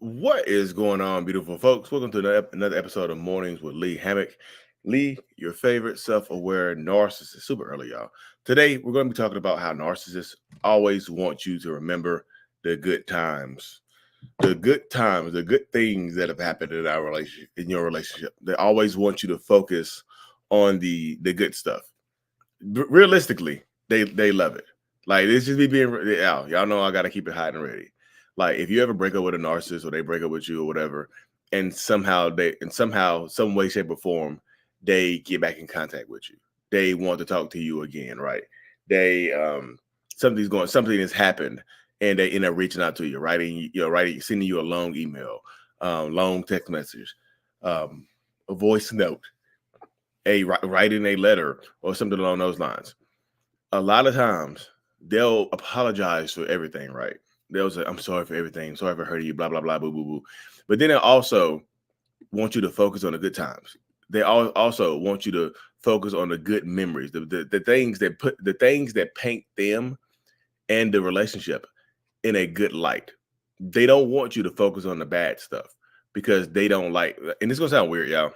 What is going on, beautiful folks? Welcome to another episode of Mornings with Lee Hammock. Lee, your favorite self-aware narcissist. Super early, y'all. Today, we're going to be talking about how narcissists always want you to remember the good times. The good times, the good things that have happened in our relationship, in your relationship. They always want you to focus on the good stuff. Realistically, they love it. Like this just be being y'all know I gotta keep it hot and ready. Like if you ever break up with a narcissist or they break up with you or whatever, and somehow some way, shape, or form, they get back in contact with you. They want to talk to you again, right? They something has happened and they end up reaching out to you, writing, sending you a long email, long text message, a voice note, writing a letter or something along those lines. A lot of times they'll apologize for everything, right? They'll say, I'm sorry for everything, sorry for hurting you, blah, blah, blah, boo, boo, boo. But then they also want you to focus on the good times. They also want you to focus on the good memories, the things that paint them and the relationship in a good light. They don't want you to focus on the bad stuff because they don't like, and it's gonna sound weird, y'all,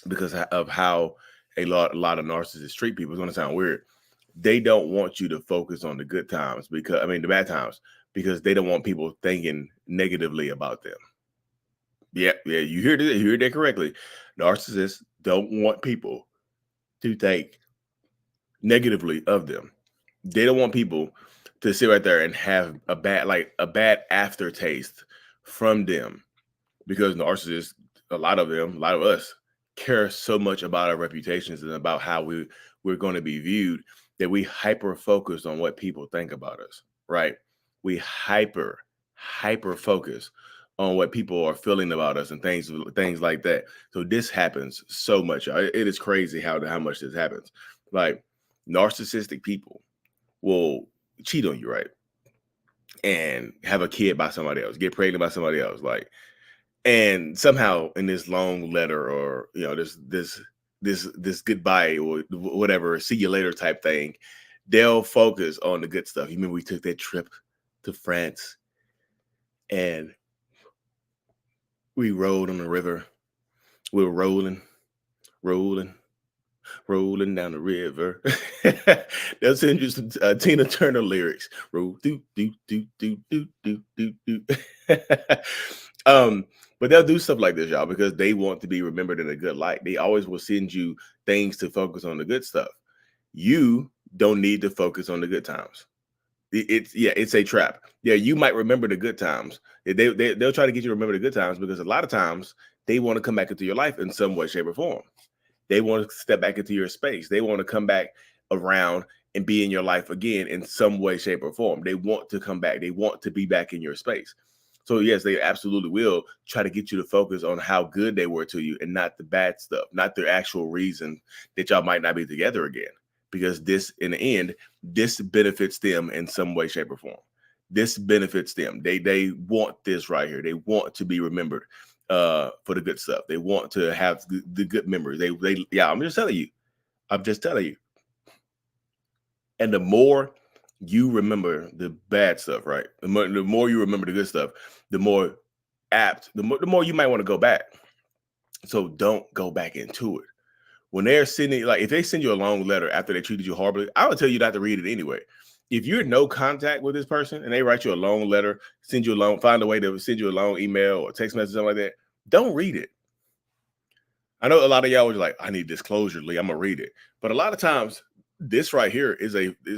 because of how a lot of narcissists treat people. It's gonna sound weird. They don't want you to focus on the good times the bad times, because they don't want people thinking negatively about them. Yeah, you heard that correctly. Narcissists don't want people to think negatively of them. They don't want people to sit right there and have a bad aftertaste from them, because narcissists, a lot of us care so much about our reputations and about how we're going to be viewed, that we hyper focus on what people think about us, right? We hyper focus on what people are feeling about us and things like that. So this happens so much. It is crazy how much this happens. Like narcissistic people will cheat on you, right? And have a kid by somebody else, get pregnant by somebody else, like, and somehow in this long letter, or this goodbye or whatever, see you later type thing, they'll focus on the good stuff. You remember we took that trip to France and we rode on the river. We were rolling rolling down the river. They'll send you some Tina Turner lyrics. Roll do. um, but they'll do stuff like this, y'all, because they want to be remembered in a good light. They always will send you things to focus on the good stuff. You don't need to focus on the good times. It's a trap. Yeah, you might remember the good times. They'll try to get you to remember the good times, because a lot of times they want to come back into your life in some way, shape, or form. They want to step back into your space. They want to come back around and be in your life again in some way, shape, or form. They want to come back. They want to be back in your space. So yes, they absolutely will try to get you to focus on how good they were to you and not the bad stuff, not the actual reason that y'all might not be together again. Because this, in the end, this benefits them in some way, shape, or form. This benefits them. They want this right here. They want to be remembered for the good stuff. They want to have the good memories. Yeah, I'm just telling you. I'm just telling you. And the more you remember the bad stuff, right? The more you remember the good stuff, the more the more you might want to go back. So don't go back into it. When they're sending, like, if they send you a long letter after they treated you horribly, I would tell you not to read it anyway. If you're in no contact with this person and they write you a long letter, find a way to send you a long email or text message, something like that, don't read it. I know a lot of y'all was like, I need disclosure, Lee. I'm gonna read it. But a lot of times, this right here is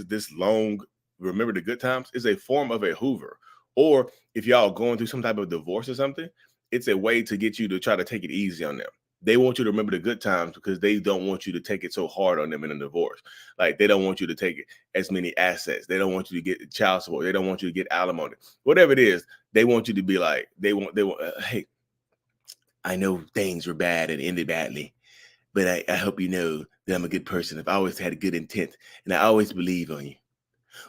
this long, remember the good times, is a form of a Hoover. Or if y'all going through some type of divorce or something, it's a way to get you to try to take it easy on them. They want you to remember the good times because they don't want you to take it so hard on them in a divorce. Like, they don't want you to take as many assets. They don't want you to get child support. They don't want you to get alimony. Whatever it is, they want you to be like, they want, hey, I know things were bad and ended badly, but I hope you know that I'm a good person. I've always had a good intent, and I always believe on you.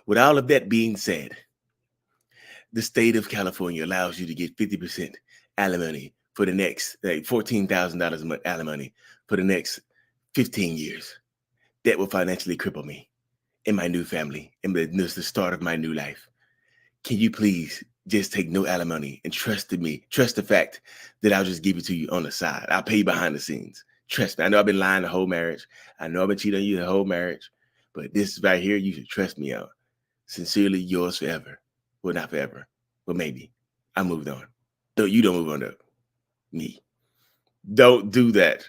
With all of that being said, the state of California allows you to get 50% alimony for the next, like, $14,000 a month alimony for the next 15 years. That will financially cripple me and my new family, and the start of my new life. Can you please just take no alimony and trust in me. Trust the fact that I'll just give it to you on the side. I'll pay you behind the scenes. Trust me. I know I've been lying the whole marriage. I know I've been cheating on you the whole marriage. But this right here, you should trust me on. Sincerely yours forever. Well, not forever, but maybe. I moved on. You don't move on to me. Don't do that.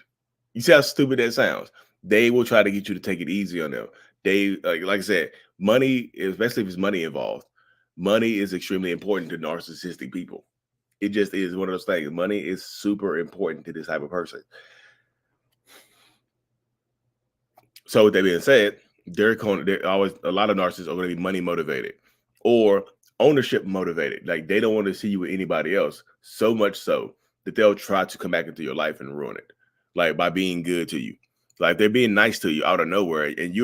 You see how stupid that sounds? They will try to get you to take it easy on them. They, like I said, money, especially if there's money involved, money is extremely important to narcissistic people. It just is one of those things. Money is super important to this type of person. So with that being said, they're always, a lot of narcissists are going to be money motivated or ownership motivated. Like they don't want to see you with anybody else, so much so that they'll try to come back into your life and ruin it, like by being good to you. Like they're being nice to you out of nowhere, and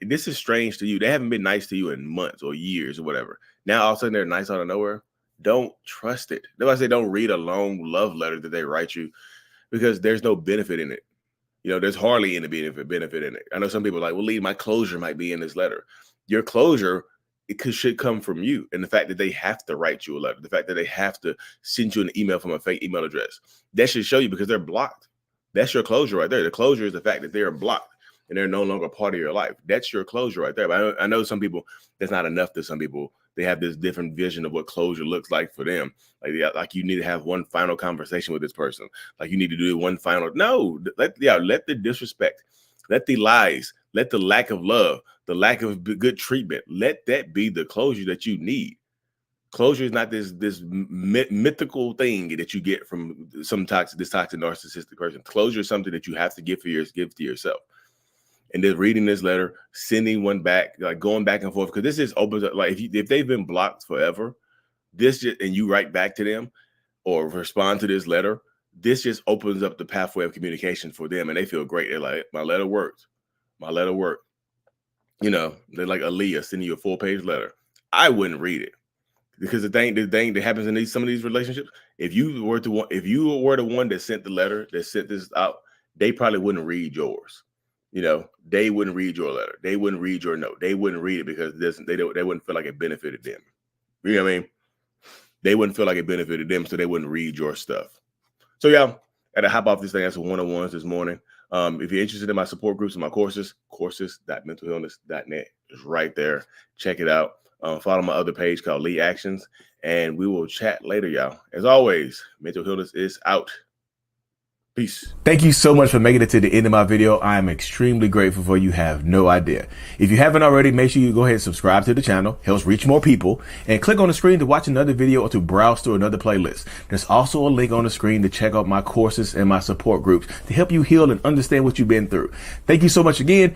this is strange to you. They haven't been nice to you in months or years or whatever. Now all of a sudden they're nice out of nowhere. Don't trust it. That's why I say don't read a long love letter that they write you, because there's no benefit in it. You know, there's hardly any benefit in it. I know some people are like, well, Lee, my closure might be in this letter. Your closure, should come from you. And the fact that they have to write you a letter, the fact that they have to send you an email from a fake email address, that should show you, because they're blocked. That's your closure right there. The closure is the fact that they are blocked and they're no longer part of your life. That's your closure right there. But I know some people, that's not enough to some people. They have this different vision of what closure looks like for them. Like you need to have one final conversation with this person. Like you need to do one final. No, let the disrespect, let the lies, let the lack of love, the lack of good treatment, let that be the closure that you need. Closure is not this mythical thing that you get from this toxic narcissistic person. Closure is something that you have to give to yourself. And then reading this letter, sending one back, like going back and forth, because this just opens up. Like if they've been blocked forever, and you write back to them or respond to this letter, this just opens up the pathway of communication for them, and they feel great. They're like, my letter worked. My letter worked. You know, they're like Aaliyah sending you a 4-page letter. I wouldn't read it. Because the thing that happens in some of these relationships, if you were the one that sent the letter, that sent this out, they probably wouldn't read yours. You know, they wouldn't read your letter. They wouldn't read your note. They wouldn't read it because they wouldn't feel like it benefited them. You know what I mean? They wouldn't feel like it benefited them, so they wouldn't read your stuff. So yeah, I had to hop off this thing as a one-on-ones this morning. If you're interested in my support groups and my courses.mentalhealness.net is right there. Check it out. Follow my other page called Lee Actions, and we will chat later, y'all. As always, Mental Healness is out. Peace. Thank you so much for making it to the end of my video. I am extremely grateful for you. Have no idea. If you haven't already, make sure you go ahead and subscribe to the channel. Helps reach more people. And click on the screen to watch another video or to browse through another playlist. There's also a link on the screen to check out my courses and my support groups to help you heal and understand what you've been through. Thank you so much again.